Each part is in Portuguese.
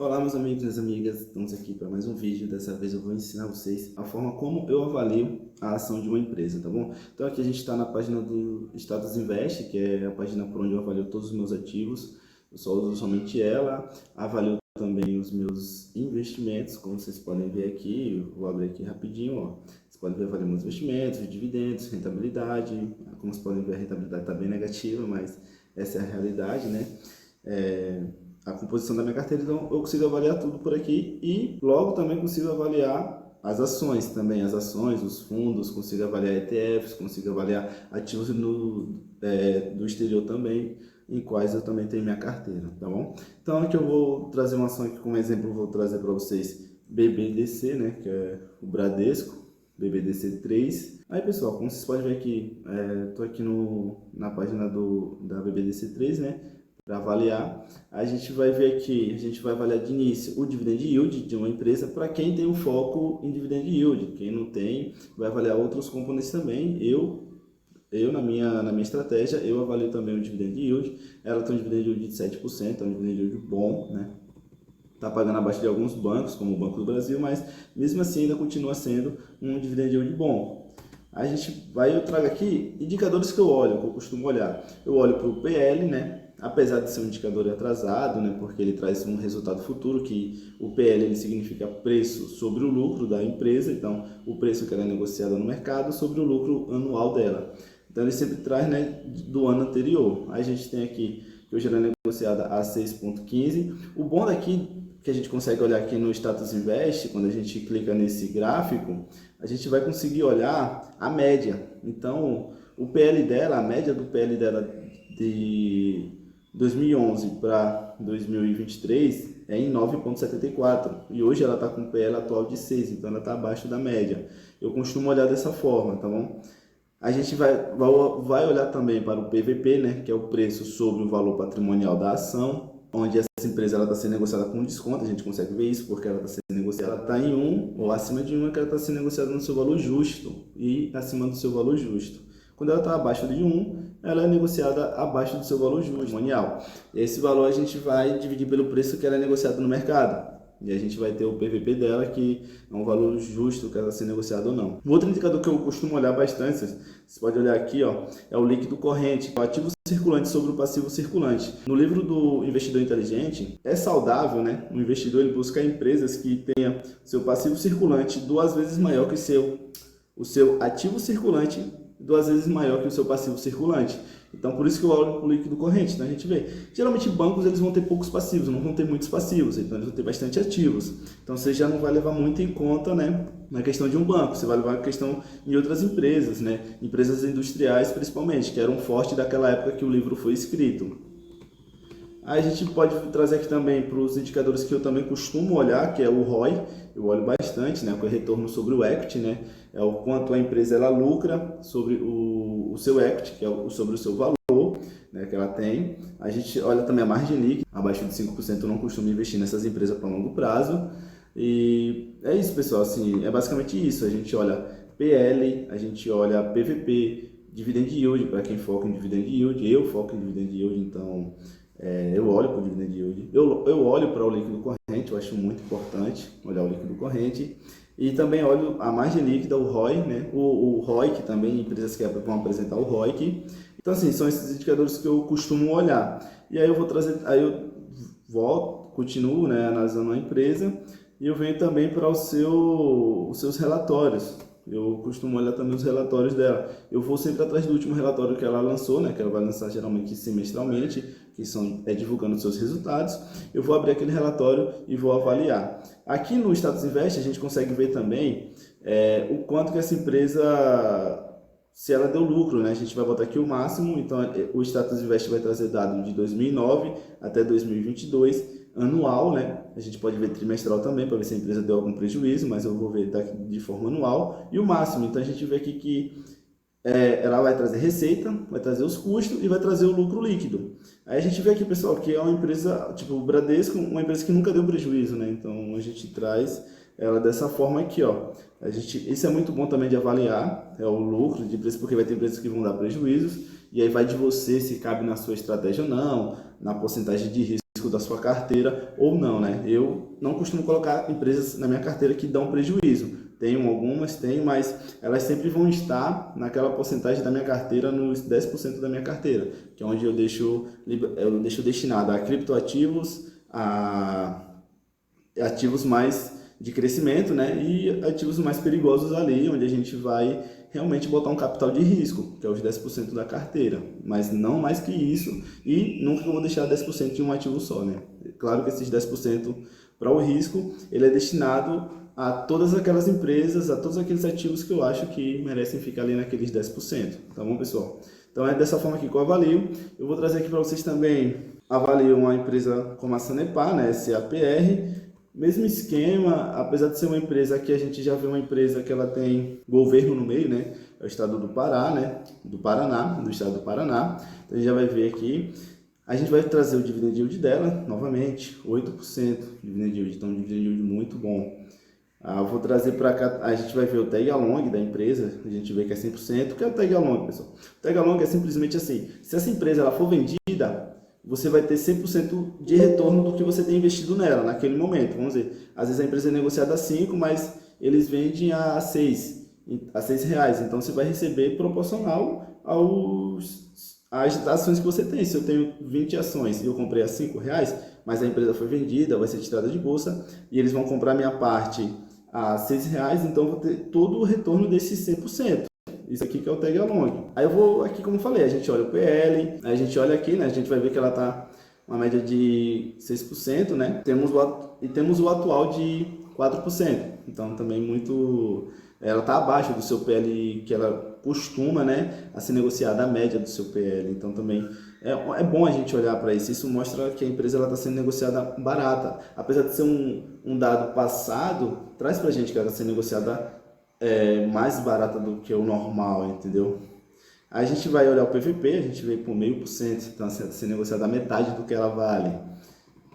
Olá meus amigos e minhas amigas, estamos aqui para mais um vídeo. Dessa vez eu vou ensinar vocês a forma como eu avalio a ação de uma empresa, tá bom? Então aqui a gente está na página do Status Invest, que é a página por onde eu avalio todos os meus ativos. Eu só uso somente ela, avalio também os meus investimentos, como vocês podem ver aqui. Eu vou abrir aqui rapidinho, ó. Vocês podem ver avalio meus investimentos, dividendos, rentabilidade. Como vocês podem ver, a rentabilidade está bem negativa, mas essa é a realidade, né? A composição da minha carteira, então eu consigo avaliar tudo por aqui e logo também consigo avaliar as ações também, os fundos, consigo avaliar ETFs, consigo avaliar ativos do exterior também, em quais eu também tenho minha carteira, tá bom? Então aqui eu vou trazer uma ação aqui como exemplo, eu vou trazer para vocês BBDC, né, que é o Bradesco, BBDC3. Aí pessoal, como vocês podem ver aqui, estou aqui na página da BBDC3, né, para avaliar. A gente vai ver aqui, a gente vai avaliar de início o dividend yield de uma empresa para quem tem um foco em dividend yield. Quem não tem, vai avaliar outros componentes também. Eu na minha estratégia, eu avalio também o dividend yield. Ela tem um dividend yield de 7%, é um dividend yield bom, né? Está pagando abaixo de alguns bancos, como o Banco do Brasil, mas mesmo assim ainda continua sendo um dividend yield bom. Eu trago aqui indicadores que eu olho, que eu costumo olhar. Eu olho para o PL, né? Apesar de ser um indicador atrasado, né, porque ele traz um resultado futuro, que o PL ele significa preço sobre o lucro da empresa, então o preço que ela é negociada no mercado sobre o lucro anual dela. Então ele sempre traz, né, do ano anterior. Aí a gente tem aqui que hoje ela é negociada a 6,15. O bom daqui que a gente consegue olhar aqui no Status Invest, quando a gente clica nesse gráfico, a gente vai conseguir olhar a média. Então o PL dela, a média do PL dela de 2011 para 2023 é em 9,74 e hoje ela está com o PL atual de 6, então ela está abaixo da média. Eu costumo olhar dessa forma, tá bom? A gente vai olhar também para o PVP, né, que é o preço sobre o valor patrimonial da ação, onde essa empresa está sendo negociada com desconto. A gente consegue ver isso porque ela está sendo negociada, ela está em 1 ou acima de 1, é que ela está sendo negociada no seu valor justo e acima do seu valor justo. Quando ela está abaixo de 1, ela é negociada abaixo do seu valor justo patrimonial. Esse valor a gente vai dividir pelo preço que ela é negociada no mercado. E a gente vai ter o PVP dela, que é um valor justo que ela está sendo negociada ou não. O outro indicador que eu costumo olhar bastante, você pode olhar aqui, ó, é o líquido corrente, o ativo circulante sobre o passivo circulante. No livro do Investidor Inteligente, é saudável, né? O investidor ele busca empresas que tenham seu passivo circulante 2 vezes maior que o seu ativo circulante 2 vezes maior que o seu passivo circulante. Então, por isso que eu olho para o líquido corrente. Então, a gente vê, geralmente bancos eles vão ter poucos passivos, não vão ter muitos passivos, então eles vão ter bastante ativos. Então, você já não vai levar muito em conta, né, na questão de um banco, você vai levar a questão em outras empresas, né, empresas industriais principalmente, que eram fortes daquela época que o livro foi escrito. Aí a gente pode trazer aqui também para os indicadores que eu também costumo olhar, que é o ROI. Eu olho bastante, né, com o retorno sobre o equity, né, é o quanto a empresa ela lucra sobre o seu equity, que é sobre o seu valor, né, que ela tem. A gente olha também a margem líquida, abaixo de 5% eu não costumo investir nessas empresas para longo prazo. E é isso, pessoal, assim, é basicamente isso. A gente olha PL, a gente olha PVP, dividend yield, para quem foca em dividend yield, eu foco em dividend yield, então eu olho para o dividend yield, eu olho para o líquido corrente, eu acho muito importante olhar o líquido corrente, e também olho a margem líquida, o ROI, né? o ROIC também, empresas que vão apresentar o ROIC. Então, assim, são esses indicadores que eu costumo olhar. E aí eu vou trazer, aí eu volto, continuo, né, analisando a empresa, e eu venho também para os seus relatórios. Eu costumo olhar também os relatórios dela. Eu vou sempre atrás do último relatório que ela lançou, né, que ela vai lançar geralmente semestralmente, que divulgando os seus resultados. Eu vou abrir aquele relatório e vou avaliar. Aqui no Status Invest a gente consegue ver também o quanto que essa empresa, se ela deu lucro, né? A gente vai botar aqui o máximo, então o Status Invest vai trazer dado de 2009 até 2022, anual, né? A gente pode ver trimestral também, para ver se a empresa deu algum prejuízo, mas eu vou ver daqui de forma anual, e o máximo. Então a gente vê aqui que ela vai trazer receita, vai trazer os custos e vai trazer o lucro líquido. Aí a gente vê aqui, pessoal, que é uma empresa, tipo o Bradesco, uma empresa que nunca deu prejuízo, né? Então a gente traz ela dessa forma aqui, ó. Isso é muito bom também de avaliar, o lucro de empresas, porque vai ter empresas que vão dar prejuízos, e aí vai de você se cabe na sua estratégia ou não, na porcentagem de risco risco da sua carteira ou não, né? Eu não costumo colocar empresas na minha carteira que dão prejuízo. Tenho algumas, tenho, mas elas sempre vão estar naquela porcentagem da minha carteira, nos 10% da minha carteira, que é onde eu deixo destinado a criptoativos, a ativos mais de crescimento, né? E ativos mais perigosos ali, onde a gente vai realmente botar um capital de risco, que é os 10% da carteira, mas não mais que isso, e nunca eu vou deixar 10% em um ativo só, né? Claro que esses 10% para o risco, ele é destinado a todas aquelas empresas, a todos aqueles ativos que eu acho que merecem ficar ali naqueles 10%, tá bom, pessoal? Então é dessa forma aqui que eu avalio. Eu vou trazer aqui para vocês também, avalio uma empresa como a Sanepar, né, SAPR, mesmo esquema, apesar de ser uma empresa que a gente já vê uma empresa que ela tem governo no meio, né? É o estado do Pará, né? Do Paraná, do estado do Paraná. Então a gente já vai ver aqui. A gente vai trazer o dividend yield dela, novamente, 8% dividend yield, então um dividend yield muito bom. Eu vou trazer para cá, a gente vai ver o tag along da empresa, a gente vê que é 100%. O que é o tag along, pessoal? O tag along é simplesmente assim, se essa empresa ela for vendida, você vai ter 100% de retorno do que você tem investido nela naquele momento. Vamos dizer, às vezes a empresa é negociada a 5, mas eles vendem a 6 reais. Então você vai receber proporcional às ações que você tem. Se eu tenho 20 ações e eu comprei a 5 reais, mas a empresa foi vendida, vai ser tirada de bolsa e eles vão comprar minha parte a 6 reais, então eu vou ter todo o retorno desses 100%. Isso aqui que é o tag along. Aí eu vou aqui, como eu falei, a gente olha o PL, a gente olha aqui, né? A gente vai ver que ela tá uma média de 6%, né? Temos o atual de 4%. Então também muito, ela tá abaixo do seu PL que ela costuma, né, a ser negociada a média do seu PL. Então também é bom a gente olhar para isso. Isso mostra que a empresa está sendo negociada barata. Apesar de ser um dado passado, traz para a gente que ela está sendo negociada mais barata do que o normal, entendeu? Aí a gente vai olhar o PVP, a gente vê por 0,5%, então se negociada a metade do que ela vale.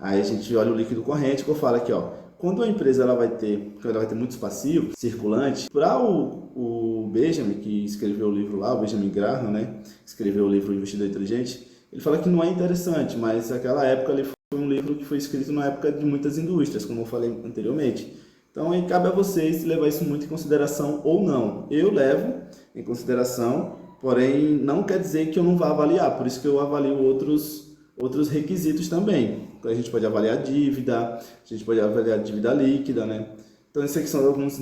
Aí a gente olha o líquido corrente, que eu falo aqui, ó. Quando a empresa ela vai ter muitos passivos circulantes, para o Benjamin, que escreveu o livro lá, o Benjamin Graham, né, escreveu o livro Investidor Inteligente, ele fala que não é interessante, mas naquela época ele foi um livro que foi escrito na época de muitas indústrias, como eu falei anteriormente. Então aí cabe a vocês levar isso muito em consideração ou não. Eu levo em consideração, porém não quer dizer que eu não vá avaliar, por isso que eu avalio outros requisitos também. Então a gente pode avaliar a dívida, a gente pode avaliar a dívida líquida, né? Então esses aqui são alguns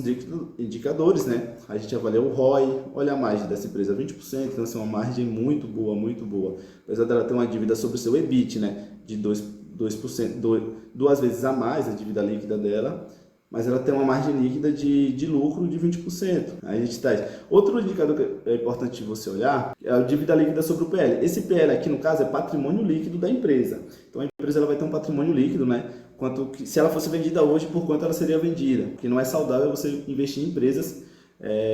indicadores, né? A gente avalia o ROI, olha a margem dessa empresa, 20%, então é uma margem muito boa, muito boa. Apesar dela ter uma dívida sobre o seu EBIT, né? De 2%, duas vezes a mais a dívida líquida dela, mas ela tem uma margem líquida de lucro de 20%. Aí a gente traz. Outro indicador que é importante você olhar é a dívida líquida sobre o PL. Esse PL aqui, no caso, é patrimônio líquido da empresa. Então a empresa ela vai ter um patrimônio líquido, né? Se ela fosse vendida hoje, por quanto ela seria vendida? Porque não é saudável você investir em empresas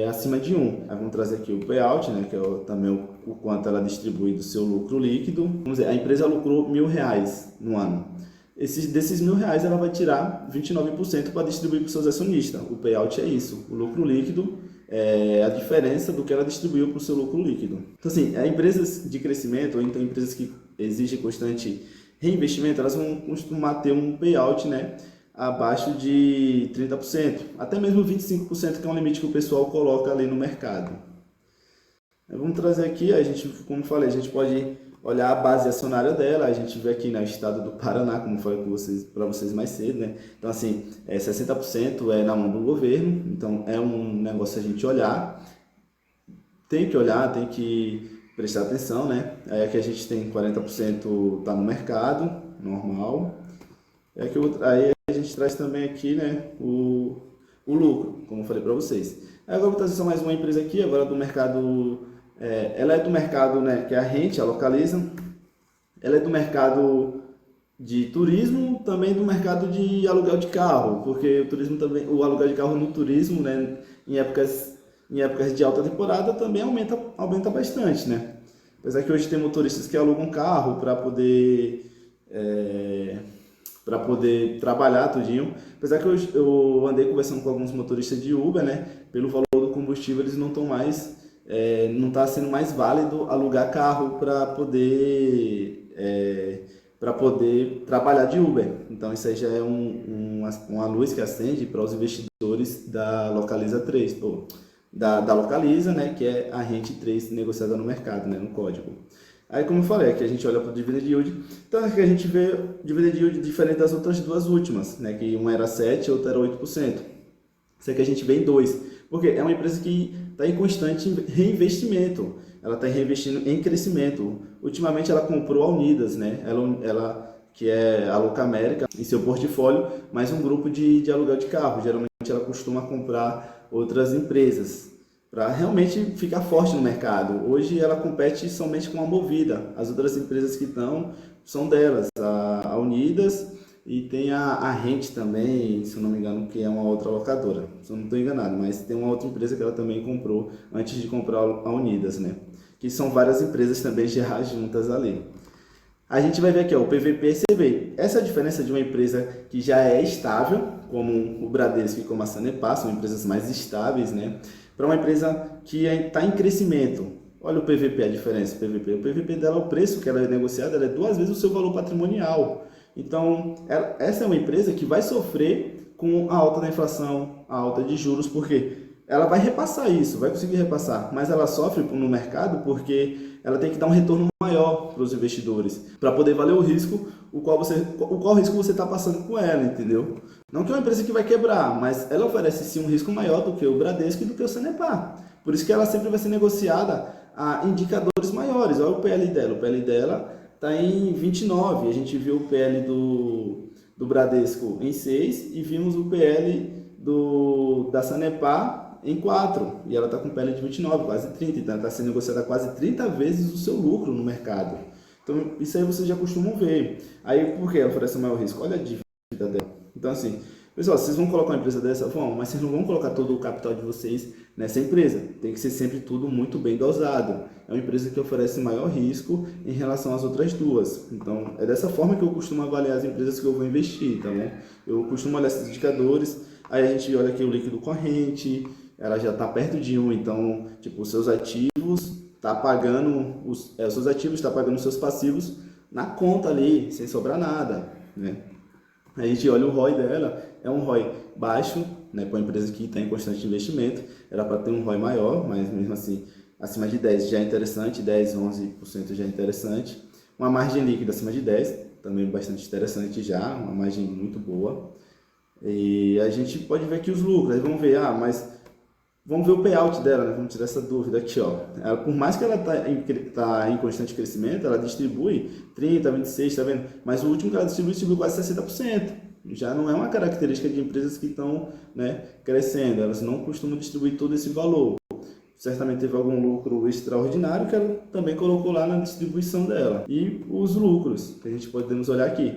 acima de 1. Aí vamos trazer aqui o payout, né? Que é também o quanto ela distribui do seu lucro líquido. Vamos dizer, a empresa lucrou R$1.000 no ano. Desses R$1.000 ela vai tirar 29% para distribuir para os seus acionistas. O payout é isso. O lucro líquido é a diferença do que ela distribuiu para o seu lucro líquido. Então, assim, empresas de crescimento, ou então empresas que exigem constante reinvestimento, elas vão costumar ter um payout, né, abaixo de 30%, até mesmo 25%, que é um limite que o pessoal coloca ali no mercado. Vamos trazer aqui, como falei, a gente pode olhar a base acionária dela, a gente vê aqui no estado do Paraná, como eu falei para vocês mais cedo, né? Então, assim, 60% é na mão do governo, então é um negócio a gente olhar, tem que prestar atenção, né? Aí aqui a gente tem 40% tá no mercado, normal. Aí a gente traz também aqui, né, o lucro, como eu falei para vocês. Aí agora eu vou trazer só mais uma empresa aqui, agora do mercado. Ela é do mercado, né, que é a Rente, a Localiza. Ela é do mercado de turismo, também do mercado de aluguel de carro, porque o turismo também, o aluguel de carro no turismo, né, em épocas de alta temporada também aumenta bastante, né? Apesar que hoje tem motoristas que alugam carro para poder trabalhar tudinho. Apesar que eu andei conversando com alguns motoristas de Uber, né? Pelo valor do combustível eles não estão mais, não está sendo mais válido alugar carro para poder para poder trabalhar de Uber. Então isso aí já é uma luz que acende para os investidores da Localiza 3, da Localiza, né, que é a rente 3 negociada no mercado, né, no código. Aí, como eu falei, aqui a gente olha para o dividend yield, então aqui a gente vê dividend yield diferente das outras duas últimas, né, que uma era 7 e outra era 8%. Isso aqui a gente vê em 2, porque é uma empresa que está em constante reinvestimento, ela está reinvestindo em crescimento. Ultimamente ela comprou a Unidas, né, ela que é a Locamérica, em seu portfólio, mais um grupo de aluguel de carro. Geralmente ela costuma comprar outras empresas, para realmente ficar forte no mercado. Hoje ela compete somente com a Movida. As outras empresas que estão são delas, a Unidas e tem a Rente também, se eu não me engano, que é uma outra locadora. Se eu não estou enganado, mas tem uma outra empresa que ela também comprou antes de comprar a Unidas, né? Que são várias empresas também já juntas ali. A gente vai ver aqui, ó, o PVP e CVI. Essa é a diferença de uma empresa que já é estável, como o Bradesco e como a Sanepar, são empresas mais estáveis, né? Para uma empresa que está em crescimento. Olha o PVP, a diferença. O PVP dela, o preço que ela é negociada, ela é 2 vezes o seu valor patrimonial. Então, essa é uma empresa que vai sofrer com a alta da inflação, a alta de juros, porque ela vai repassar isso, vai conseguir repassar, mas ela sofre no mercado porque ela tem que dar um retorno maior para os investidores, para poder valer o risco, o qual risco você está passando com ela, entendeu? Não que é uma empresa que vai quebrar, mas ela oferece sim um risco maior do que o Bradesco e do que o Sanepar. Por isso que ela sempre vai ser negociada a indicadores maiores. Olha o PL dela, está em 29, a gente viu o PL do Bradesco em 6 e vimos o PL da Sanepar em 4, e ela está com PL de 29, quase 30, então ela está sendo negociada quase 30 vezes o seu lucro no mercado. Então isso aí vocês já costumam ver. Aí por que ela oferece maior risco? Olha a dívida dela. Então assim, pessoal, vocês vão colocar uma empresa dessa? Vão, mas vocês não vão colocar todo o capital de vocês nessa empresa. Tem que ser sempre tudo muito bem dosado. É uma empresa que oferece maior risco em relação às outras duas. Então é dessa forma que eu costumo avaliar as empresas que eu vou investir, tá bom? Eu costumo olhar esses indicadores, aí a gente olha aqui o líquido corrente, ela já está perto de 1, então, tipo, os seus ativos está pagando os seus ativos está pagando os seus passivos na conta ali, sem sobrar nada, né? A gente olha o ROI dela, é um ROI baixo, né, para uma empresa que está em constante investimento, era para ter um ROI maior, mas mesmo assim, acima de 10 já é interessante, 10, 11% já é interessante. Uma margem líquida acima de 10, também bastante interessante já, uma margem muito boa. E a gente pode ver aqui os lucros, aí vamos ver, mas vamos ver o payout dela, né? Vamos tirar essa dúvida aqui, ó. Ela, por mais que ela tá em constante crescimento, ela distribui 30, 26, tá vendo? Mas o último que ela distribui quase 60%. Já não é uma característica de empresas que estão, né, crescendo. Elas não costumam distribuir todo esse valor. Certamente teve algum lucro extraordinário que ela também colocou lá na distribuição dela. E os lucros, que a gente podemos olhar aqui.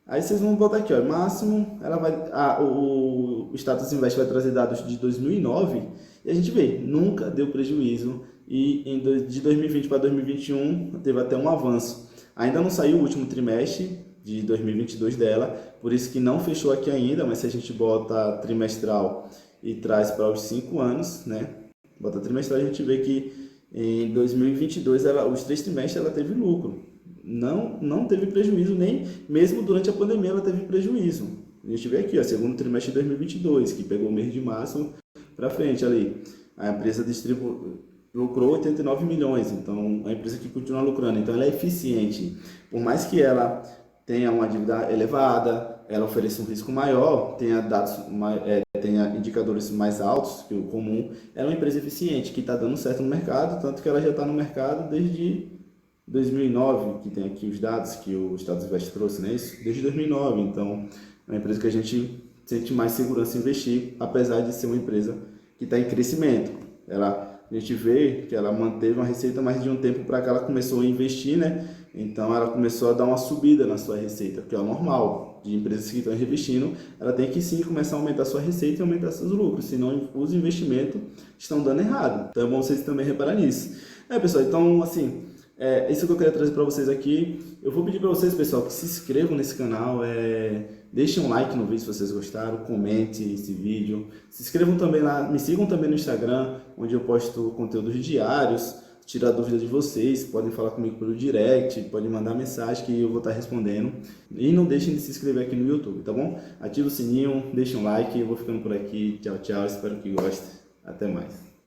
Aí vocês vão botar aqui, ó, máximo, ela vai, o Status Invest vai trazer dados de 2009 e a gente vê, nunca deu prejuízo e de 2020 para 2021 teve até um avanço. Ainda não saiu o último trimestre de 2022 dela, por isso que não fechou aqui ainda, mas se a gente bota trimestral e traz para os 5 anos, né? Bota trimestral, a gente vê que em 2022, os 3 trimestres ela teve lucro. Não teve prejuízo, nem mesmo durante a pandemia ela teve prejuízo. A gente vê aqui, ó, segundo trimestre de 2022, que pegou o mês de março para frente ali. A empresa lucrou 89 milhões, então é uma empresa que continua lucrando, então ela é eficiente. Por mais que ela tenha uma dívida elevada, ela ofereça um risco maior, tenha indicadores mais altos que o comum, ela é uma empresa eficiente, que está dando certo no mercado, tanto que ela já está no mercado desde 2009, que tem aqui os dados que o Status Invest trouxe, né? Isso desde 2009, então é uma empresa que a gente sente mais segurança em investir, apesar de ser uma empresa que está em crescimento. A gente vê que ela manteve uma receita mais de um tempo para que ela começou a investir, né? Então ela começou a dar uma subida na sua receita, que é o normal de empresas que estão investindo, ela tem que sim começar a aumentar a sua receita e aumentar seus lucros, senão os investimentos estão dando errado. Então é bom vocês também repararem nisso. Pessoal, então assim, isso que eu queria trazer para vocês aqui. Eu vou pedir para vocês, pessoal, que se inscrevam nesse canal, deixem um like no vídeo se vocês gostaram, comente esse vídeo, se inscrevam também lá, me sigam também no Instagram, onde eu posto conteúdos diários tirar dúvidas de vocês, podem falar comigo pelo direct, podem mandar mensagem que eu vou estar respondendo. E não deixem de se inscrever aqui no YouTube, tá bom? Ativa o sininho, deixa um like, eu vou ficando por aqui. Tchau, tchau, espero que gostem. Até mais.